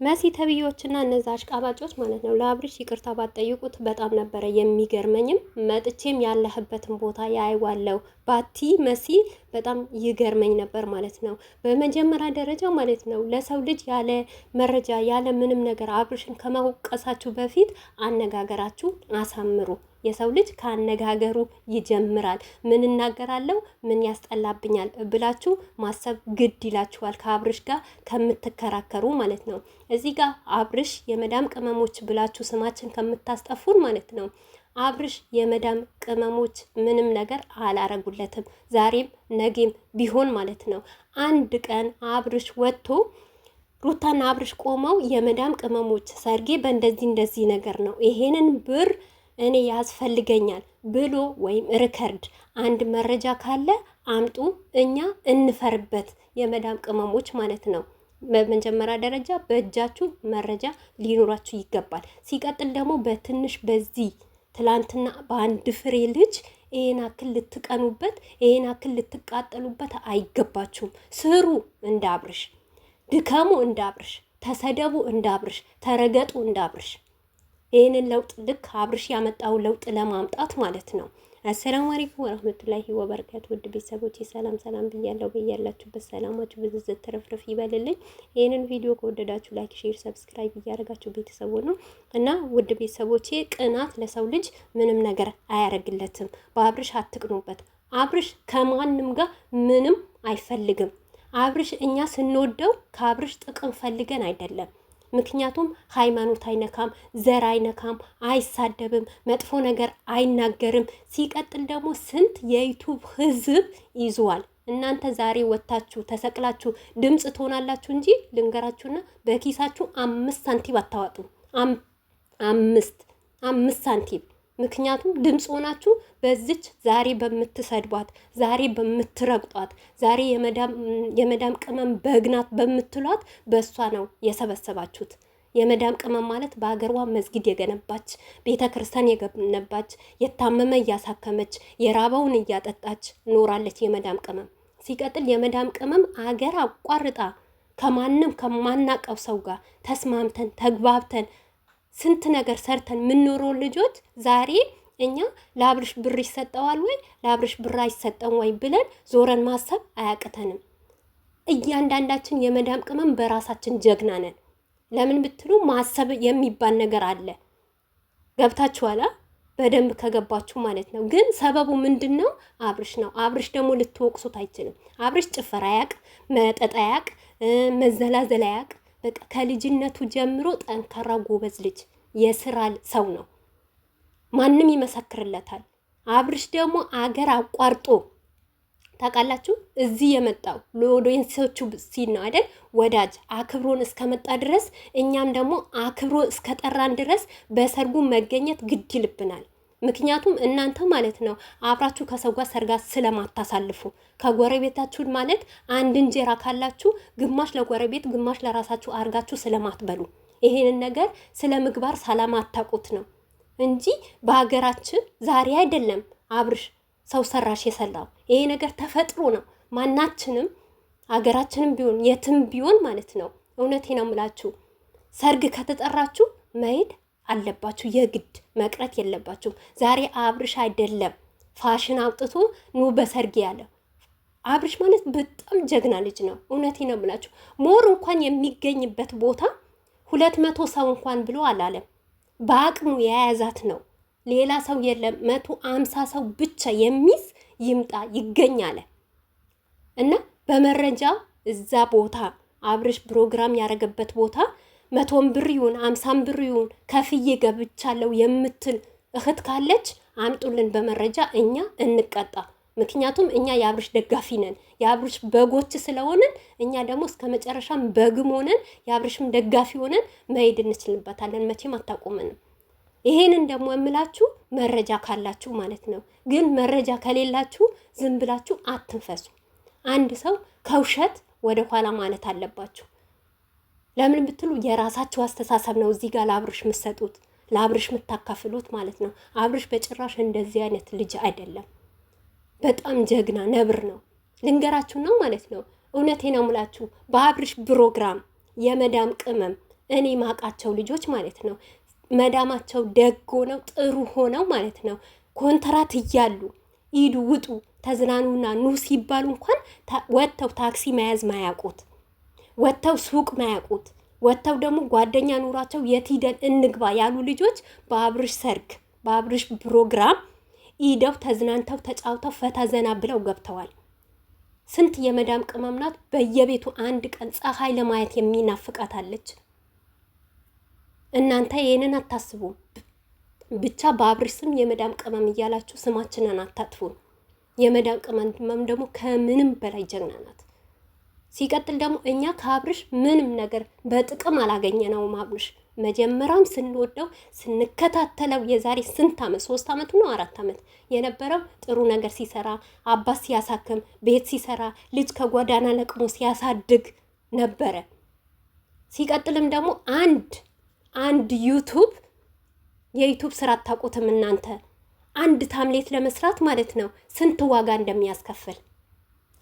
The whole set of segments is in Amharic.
መሲ ተብዮችና እነዛ አሽቃባጮች ማለት ነው ለአብርሽ ይቅርታ ባጠይቁት በጣም ነበረ የሚገርመኝም መጥቼም ያለህበትን ቦታ ያይዋለው ባቲ መሲ በጣም ይገርመኝ ነበር ማለት ነው። በመጀመሪያ ደረጃ ማለት ነው ለሰው ልጅ ያለ መረጃ ያለ ምንም ነገር አብርሽን ከመውቀሳችሁ በፊት አነጋገራችሁ አሳምሩ። የሰው ልጅ ከአነጋገሩ ይጀምራል። ምን እናገራለሁ፣ ምን ያስጠላብኛል ብላችሁ ማሰብ ግድ ይላችኋል፣ ከአብርሽ ጋር ከምትከራከሩ ማለት ነው። እዚህ ጋር አብርሽ የመዳም ቅመሞች ብላችሁ ስማችን ከምታስጠፉን ማለት ነው። አብርሽ የመዳም ቅመሞች ምንም ነገር አላረጉለትም። ዛሬም ነገም ቢሆን ማለት ነው። አንድ ቀን አብርሽ ወጥቶ ሩታና አብርሽ ቆመው የመዳም ቅመሞች ሰርጌ በእንደዚህ እንደዚህ ነገር ነው ይሄንን ብር እኔ ያስፈልገኛል ብሎ ወይም ሪከርድ አንድ መረጃ ካለ አምጡ፣ እኛ እንፈርበት የመዳም ቅመሞች ማለት ነው። በመጀመሪያ ደረጃ በእጃችሁ መረጃ ሊኖራችሁ ይገባል። ሲቀጥል ደግሞ በትንሽ በዚህ ትላንትና በአንድ ፍሬ ልጅ ይሄን አክል ልትቀኑበት፣ ይሄን አክል ልትቃጠሉበት አይገባችሁም። ስሩ እንደ አብርሽ፣ ድከሙ እንደ አብርሽ፣ ተሰደቡ እንደ አብርሽ፣ ተረገጡ እንደ አብርሽ። ይህንን ለውጥ ልክ አብርሽ ያመጣው ለውጥ ለማምጣት ማለት ነው። አሰላሙ አለይኩም ወራህመቱላሂ ወበረካቱ። ውድ ቤተሰቦች ሰላም ሰላም ብያለሁ። በያላችሁበት ሰላማችሁ ብዝዝት ትርፍርፍ ይበልልኝ። ይህንን ቪዲዮ ከወደዳችሁ ላይክ፣ ሼር፣ ሰብስክራይብ እያደረጋችሁ ቤተሰቡ ነው እና ውድ ቤተሰቦቼ ቅናት ለሰው ልጅ ምንም ነገር አያረግለትም። በአብርሽ አትቅኑበት። አብርሽ ከማንም ጋር ምንም አይፈልግም። አብርሽ እኛ ስንወደው ከአብርሽ ጥቅም ፈልገን አይደለም። ምክንያቱም ሃይማኖት አይነካም፣ ዘር አይነካም፣ አይሳደብም፣ መጥፎ ነገር አይናገርም። ሲቀጥል ደግሞ ስንት የዩቱብ ህዝብ ይዟል። እናንተ ዛሬ ወታችሁ ተሰቅላችሁ ድምፅ ትሆናላችሁ እንጂ ልንገራችሁና በኪሳችሁ 5 ሳንቲም አታዋጡም። አምስት ሳንቲም ምክንያቱም ድምፅ ሆናችሁ በዚች ዛሬ በምትሰድቧት፣ ዛሬ በምትረግጧት፣ ዛሬ የመዳም ቅመም በግናት በምትሏት በእሷ ነው የሰበሰባችሁት። የመዳም ቅመም ማለት በሀገሯ መስጊድ የገነባች፣ ቤተ ክርስቲያን የገነባች፣ የታመመ እያሳከመች፣ የራበውን እያጠጣች ኖራለች የመዳም ቅመም። ሲቀጥል የመዳም ቅመም አገር አቋርጣ ከማንም ከማናቀው ሰው ጋር ተስማምተን ተግባብተን ስንት ነገር ሰርተን የምንኖረው ልጆች ዛሬ እኛ ለአብርሽ ብር ይሰጠዋል ወይ ለአብርሽ ብር አይሰጠም ወይ ብለን ዞረን ማሰብ አያቅተንም። እያንዳንዳችን የመዳም ቅመም በራሳችን ጀግና ነን። ለምን ብትሉ ማሰብ የሚባል ነገር አለ። ገብታችኋላ? በደንብ ከገባችሁ ማለት ነው። ግን ሰበቡ ምንድን ነው? አብርሽ ነው። አብርሽ ደግሞ ልትወቅሱት አይችልም። አብርሽ ጭፈራ አያቅ፣ መጠጥ አያቅ፣ መዘላዘል አያቅ። በቃ ከልጅነቱ ጀምሮ ጠንካራ ጎበዝ ልጅ የስራ ሰው ነው። ማንም ይመሰክርለታል። አብርሽ ደግሞ አገር አቋርጦ ታውቃላችሁ እዚህ የመጣው ለኦዲየንሶቹ ሲል ነው አይደል? ወዳጅ አክብሮን እስከመጣ ድረስ እኛም ደግሞ አክብሮ እስከጠራን ድረስ በሰርጉ መገኘት ግድ ይልብናል። ምክንያቱም እናንተ ማለት ነው አብራችሁ ከሰው ጋር ሰርጋ ስለማታሳልፉ ከጎረቤታችሁ ማለት አንድ እንጀራ ካላችሁ ግማሽ ለጎረቤት ግማሽ ለራሳችሁ አርጋችሁ ስለማትበሉ ይሄንን ነገር ስለ ምግባር ሳላማታቁት ነው እንጂ በሀገራችን ዛሬ አይደለም አብርሽ ሰው ሰራሽ የሰራው ይሄ ነገር ተፈጥሮ ነው። ማናችንም ሀገራችንም ቢሆን የትም ቢሆን ማለት ነው እውነቴ ነው የምላችሁ ሰርግ ከተጠራችሁ መሄድ አለባችሁ። የግድ መቅረት የለባችሁም። ዛሬ አብርሽ አይደለም ፋሽን አውጥቶ ኑ በሰርግ ያለ አብርሽ ማለት በጣም ጀግና ልጅ ነው። እውነቴ ነው የምላችሁ ሞር እንኳን የሚገኝበት ቦታ 200 ሰው እንኳን ብሎ አላለም። በአቅሙ የያዛት ነው። ሌላ ሰው የለም። 150 ሰው ብቻ የሚስ ይምጣ ይገኛል እና በመረጃ እዛ ቦታ አብርሽ ፕሮግራም ያረገበት ቦታ 100 ብር ይሁን 50 ብር ይሁን ከፍዬ ገብቻለሁ የምትል እህት ካለች አምጡልን በመረጃ እኛ እንቀጣ። ምክንያቱም እኛ የአብርሽ ደጋፊ ነን። የአብርሽ በጎች ስለሆነን እኛ ደግሞ እስከ መጨረሻም በግም ሆነን የአብርሽም ደጋፊ ሆነን መሄድ እንችልበታለን። መቼም አታቆመንም። ይሄንን ደግሞ የምላችሁ መረጃ ካላችሁ ማለት ነው። ግን መረጃ ከሌላችሁ ዝም ብላችሁ አትንፈሱ። አንድ ሰው ከውሸት ወደ ኋላ ማለት አለባችሁ። ለምን ብትሉ የራሳችሁ አስተሳሰብ ነው እዚህ ጋር ለአብርሽ የምትሰጡት ለአብርሽ የምታካፍሉት ማለት ነው። አብርሽ በጭራሽ እንደዚህ አይነት ልጅ አይደለም። በጣም ጀግና ነብር ነው። ልንገራችሁ ነው ማለት ነው። እውነቴ ነው የምላችሁ በአብርሽ ፕሮግራም የመዳም ቅመም እኔ ማቃቸው ልጆች ማለት ነው መዳማቸው ደግ ሆነው ጥሩ ሆነው ማለት ነው ኮንትራት እያሉ ሂዱ ውጡ ተዝናኑና ኑ ሲባሉ እንኳን ወጥተው ታክሲ መያዝ ማያውቁት፣ ወጥተው ሱቅ ማያውቁት፣ ወጥተው ደግሞ ጓደኛ ኑሯቸው የት ሂደን እንግባ ያሉ ልጆች በአብርሽ ሰርግ በአብርሽ ፕሮግራም ሂደው ተዝናንተው ተጫውተው ፈታ ዘና ብለው ገብተዋል። ስንት የመዳም ቅመም ናት በየቤቱ አንድ ቀን ፀሐይ ለማየት የሚናፍቃታለች። እናንተ ይሄንን አታስቡም። ብቻ በአብርሽ ስም የመዳም ቅመም እያላችሁ ስማችንን አታጥፉ። የመዳም ቅመም ደግሞ ከምንም በላይ ጀግና ናት። ሲቀጥል ደግሞ እኛ ከአብርሽ ምንም ነገር በጥቅም አላገኘነውም። አብርሽ መጀመሪያም ስንወደው ስንከታተለው የዛሬ ስንት ዓመት 3 ዓመቱ ነው 4 ዓመት የነበረው ጥሩ ነገር ሲሰራ አባት ሲያሳክም ቤት ሲሰራ ልጅ ከጓዳና ለቅሞ ሲያሳድግ ነበረ። ሲቀጥልም ደግሞ አንድ ዩቱብ የዩቱብ ስራ አታውቁትም እናንተ። አንድ ታምሌት ለመስራት ማለት ነው ስንት ዋጋ እንደሚያስከፍል፣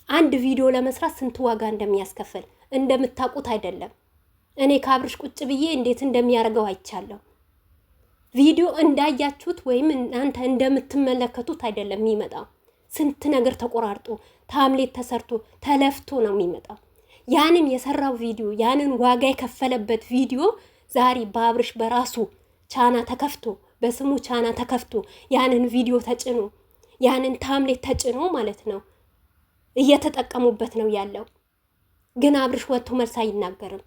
አንድ ቪዲዮ ለመስራት ስንት ዋጋ እንደሚያስከፍል እንደምታውቁት አይደለም። እኔ ከአብርሽ ቁጭ ብዬ እንዴት እንደሚያደርገው አይቻለሁ። ቪዲዮ እንዳያችሁት ወይም እናንተ እንደምትመለከቱት አይደለም የሚመጣው። ስንት ነገር ተቆራርጦ ታምሌት ተሰርቶ ተለፍቶ ነው የሚመጣው። ያንን የሰራው ቪዲዮ ያንን ዋጋ የከፈለበት ቪዲዮ ዛሬ በአብርሽ በራሱ ቻና ተከፍቶ በስሙ ቻና ተከፍቶ ያንን ቪዲዮ ተጭኖ ያንን ታምሌት ተጭኖ ማለት ነው እየተጠቀሙበት ነው ያለው። ግን አብርሽ ወጥቶ መልስ አይናገርም።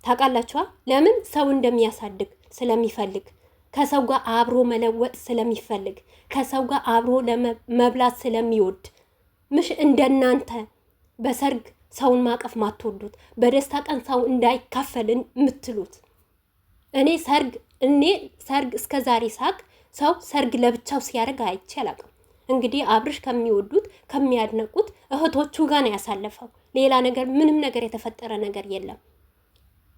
ታውቃላችኋ? ለምን? ሰው እንደሚያሳድግ ስለሚፈልግ፣ ከሰው ጋር አብሮ መለወጥ ስለሚፈልግ፣ ከሰው ጋር አብሮ ለመብላት ስለሚወድ። ምሽ እንደናንተ በሰርግ ሰውን ማቀፍ ማትወዱት፣ በደስታ ቀን ሰው እንዳይካፈል የምትሉት። እኔ ሰርግ እስከ ዛሬ ሳቅ ሰው ሰርግ ለብቻው ሲያደርግ አይቼ አላውቅም። እንግዲህ አብርሽ ከሚወዱት ከሚያድነቁት እህቶቹ ጋር ነው ያሳለፈው። ሌላ ነገር ምንም ነገር የተፈጠረ ነገር የለም።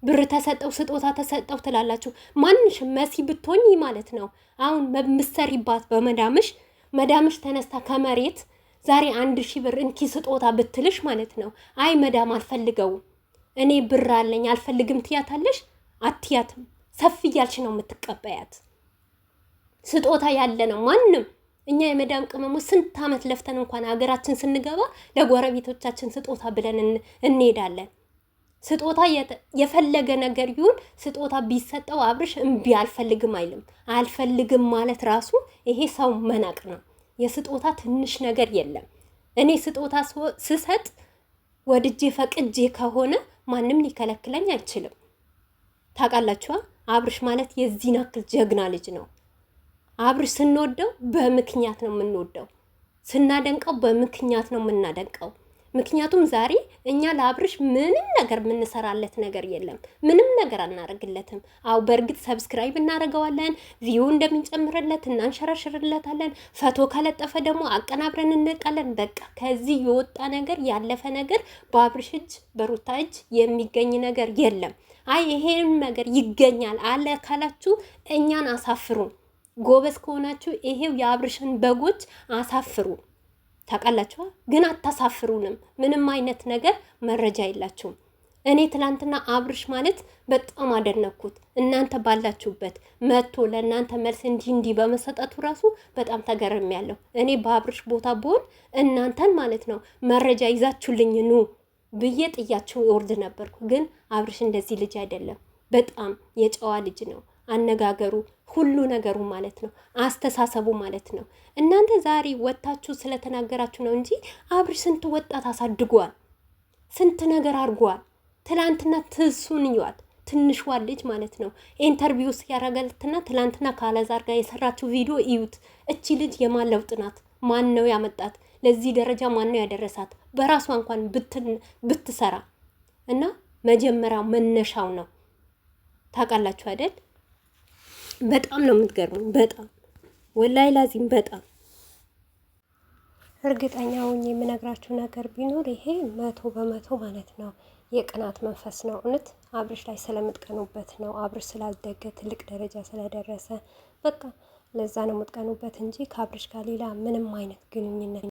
ብር ተሰጠው ስጦታ ተሰጠው ትላላችሁ። ማንሽ መሲ ብትሆኝ ማለት ነው አሁን በምትሰሪባት መዳምሽ ተነስታ ከመሬት ዛሬ 1000 ብር እንኪ ስጦታ ብትልሽ ማለት ነው አይ መዳም አልፈልገውም እኔ ብር አለኝ አልፈልግም ትያታለሽ? አትያትም። ሰፊ እያልሽ ነው የምትቀበያት። ስጦታ ያለ ነው ማንም። እኛ የመዳም ቅመሙ ስንት ዓመት ለፍተን እንኳን ሀገራችን ስንገባ ለጎረቤቶቻችን ስጦታ ብለን እንሄዳለን። ስጦታ የፈለገ ነገር ይሁን ስጦታ ቢሰጠው አብርሽ እምቢ አልፈልግም አይልም። አልፈልግም ማለት ራሱ ይሄ ሰው መናቅ ነው። የስጦታ ትንሽ ነገር የለም። እኔ ስጦታ ስሰጥ ወድጄ ፈቅጄ ከሆነ ማንም ሊከለክለኝ አይችልም። ታውቃላችኋ? አብርሽ ማለት የዚህን ያክል ጀግና ልጅ ነው። አብርሽ ስንወደው በምክንያት ነው የምንወደው፣ ስናደንቀው በምክንያት ነው የምናደንቀው። ምክንያቱም ዛሬ እኛ ለአብርሽ ምንም ነገር የምንሰራለት ነገር የለም። ምንም ነገር አናደርግለትም። አው በእርግጥ ሰብስክራይብ እናደርገዋለን፣ ቪው እንደምንጨምርለት እናንሸራሽርለታለን። ፈቶ ከለጠፈ ደግሞ አቀናብረን እንቃለን። በቃ ከዚህ የወጣ ነገር ያለፈ ነገር በአብርሽ እጅ በሩታ እጅ የሚገኝ ነገር የለም። አይ ይሄን ነገር ይገኛል አለ ካላችሁ እኛን አሳፍሩ። ጎበዝ ከሆናችሁ ይሄው የአብርሽን በጎች አሳፍሩ። ታውቃላችኋ? ግን አታሳፍሩንም። ምንም አይነት ነገር መረጃ የላችሁም። እኔ ትላንትና አብርሽ ማለት በጣም አደነኩት። እናንተ ባላችሁበት መጥቶ ለእናንተ መልስ እንዲህ በመሰጠቱ ራሱ በጣም ተገርሜያለሁ። እኔ በአብርሽ ቦታ ብሆን እናንተን ማለት ነው መረጃ ይዛችሁልኝ ኑ ብዬ ጥያችሁ ወርድ ነበርኩ። ግን አብርሽ እንደዚህ ልጅ አይደለም። በጣም የጨዋ ልጅ ነው። አነጋገሩ ሁሉ ነገሩ ማለት ነው፣ አስተሳሰቡ ማለት ነው። እናንተ ዛሬ ወጣችሁ ስለተናገራችሁ ነው እንጂ አብርሽ ስንት ወጣት አሳድጓል፣ ስንት ነገር አድርጓል። ትላንትና ትሱን ይዋት ትንሿ ልጅ ማለት ነው ኢንተርቪው ሲያረጋልና ትላንትና ካለዛር ጋር የሰራችው ቪዲዮ እዩት። እቺ ልጅ የማን ለውጥ ናት? ማን ነው ያመጣት? ለዚህ ደረጃ ማን ነው ያደረሳት? በራሷ እንኳን ብትሰራ እና መጀመሪያው መነሻው ነው። ታውቃላችሁ አይደል? በጣም ነው የምትገርሙ። በጣም ወላይ ላዚም በጣም እርግጠኛውን የምነግራችሁ ነገር ቢኖር ይሄ 100% ማለት ነው የቅናት መንፈስ ነው። እውነት አብርሽ ላይ ስለምትቀኑበት ነው። አብርሽ ስላልደገ ትልቅ ደረጃ ስለደረሰ በቃ ለዛ ነው የምትቀኑበት እንጂ ከአብርሽ ጋር ሌላ ምንም አይነት ግንኙነት